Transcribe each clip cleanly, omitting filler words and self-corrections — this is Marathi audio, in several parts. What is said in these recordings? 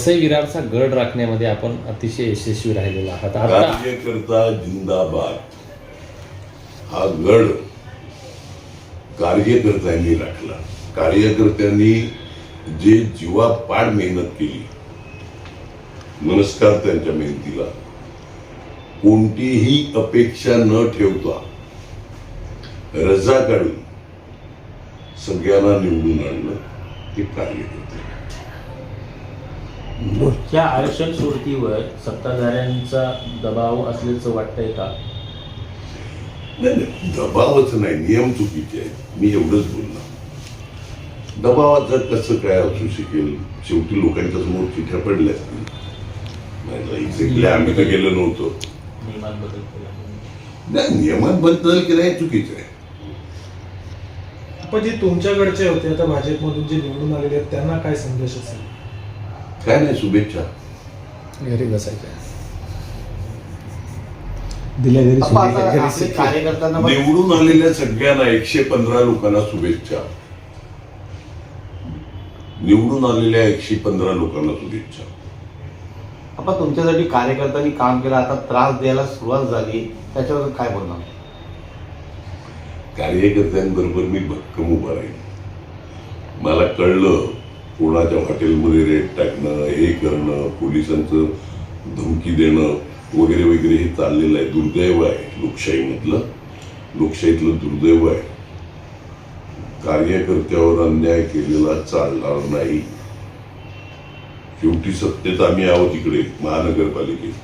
वसई विरारचा गड राखण्यामध्ये आपण अतिशय यशस्वी राहिलेला आहात. आता कार्यकर्ता जिंदाबाद हा गड कार्यकर्त्यांनी राखला. कार्यकर्त्यांनी जे जीवापाड मेहनत केली, नमस्कार त्यांच्या मेहनतीला. कोणतीही अपेक्षा न ठेवता रजा काढून सगळ्यांना निवडून आणलं हे कार्यकर्ते. त्या आरक्षण सोडतीवर सत्ताधाऱ्यांचा दबाव असल्याचं वाटतंय का? नाही, दबावच नाही, नियम चुकीचे आहेत. मी एवढंच बोलणार. दबावाचं कसं काय असू शकेल? शेवटी लोकांच्या समोर चिठ्ठ्या पडल्या असतील. एक्झॅक्टली आम्ही तर गेलो नव्हतो. नियमात बदल केला नाही, नियमात बदल केला हे चुकीचं आहे. पण जे तुमच्याकडचे होते आता भाजपमधून जे निवडून आलेले आहेत त्यांना काय संदेश असेल? काय नाही, शुभेच्छा. घरी बसायचं कार्यकर्त्यांना निवडून आलेल्या सगळ्यांना 115 लोकांना शुभेच्छा. निवडून आलेल्या 115 लोकांना शुभेच्छा. आपण तुमच्यासाठी कार्यकर्त्यांनी काम केलं, आता त्रास द्यायला सुरुवात झाली, त्याच्यावर काय बोलणार? कार्यकर्त्यांबरोबर मी भक्कम उभा राहील. मला कळलं कोणाच्या हॉटेलमध्ये रेट टाकणं, हे करणं, पोलिसांचं धमकी देणं वगैरे वगैरे हे चाललेलं आहे. दुर्दैव आहे लोकशाहीतलं दुर्दैव आहे. कार्यकर्त्यावर अन्याय केलेला चालणार नाही. शेवटी सत्तेत आम्ही आहोत इकडे महानगरपालिकेत.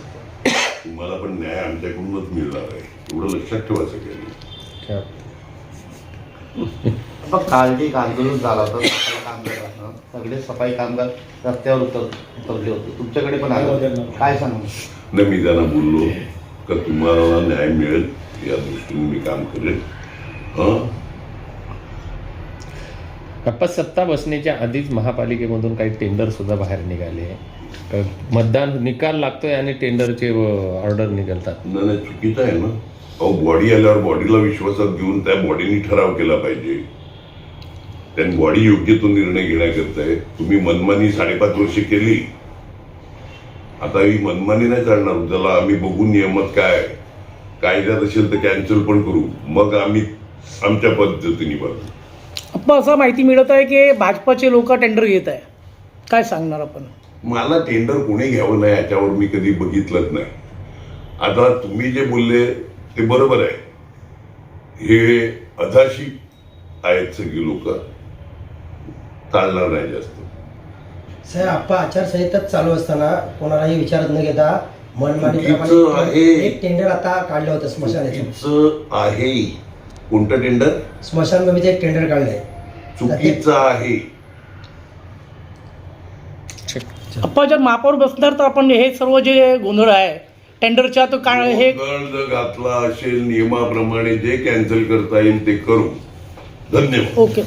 तुम्हाला पण न्याय आमच्याकडूनच मिळणार आहे, एवढं लक्षात ठेवा सगळ्यांनी. काल एक आंदोलन झालं होतं सफाई कामगारांना, सगळे सफाई कामगार रस्त्यावर उतरले होते, तुमच्याकडे पण आलं, काय सांगू? नाही, मी त्यांना बोललो का तुम्हाला न्याय मिळेल या दृष्टीने मी काम करेन. बाप्पा, सत्ता बसण्याच्या आधीच महापालिकेमधून काही टेंडर सुद्धा बाहेर निघाले. मतदान निकाल लागतोय आणि टेंडरचे ऑर्डर निघतात. नाही, चुकीचं आहे ना. अहो, बॉडी आल्यावर बॉडीला विश्वासात घेऊन त्या बॉडीनी ठराव केला पाहिजे. त्यांनी बॉडी योग्य तो निर्णय घेण्याकरता तुम्ही मनमानी 5.5 वर्ष केली. आता ही मनमानी नाही चालणार. त्याला आम्ही बघू नियमात काय कायद्यात असेल तर कॅन्सल पण करू, मग आम्ही आमच्या पद्धतीने बघू. आपण असं माहिती मिळत आहे की भाजपचे लोक टेंडर घेत आहे, काय सांगणार आपण? मला टेंडर कोणी घ्यावं नाही याच्यावर मी कधी बघितलंच नाही. आता तुम्ही जे बोलले ते बरोबर आहे. हे अधाशी आहेत सगळी लोक, चालणार नाही जास्त. साहेब, आपण आचारसंहिताच चालू असताना कोणालाही विचारत न घेता मनमानी एक टेंडर आता काढलं होतं स्मशानाचं. आहे कोणतं टेंडर? स्मशानभूमीचं एक टेंडर काढलंय, चुकीचं आहे. आपण जर महापौर बसणार तर आपण हे सर्व जे गोंधळ आहे टेंडरच्या तो काय हे जर घातला असेल नियमाप्रमाणे जे कॅन्सल करता येईल ते करू. धन्यवाद. ओके.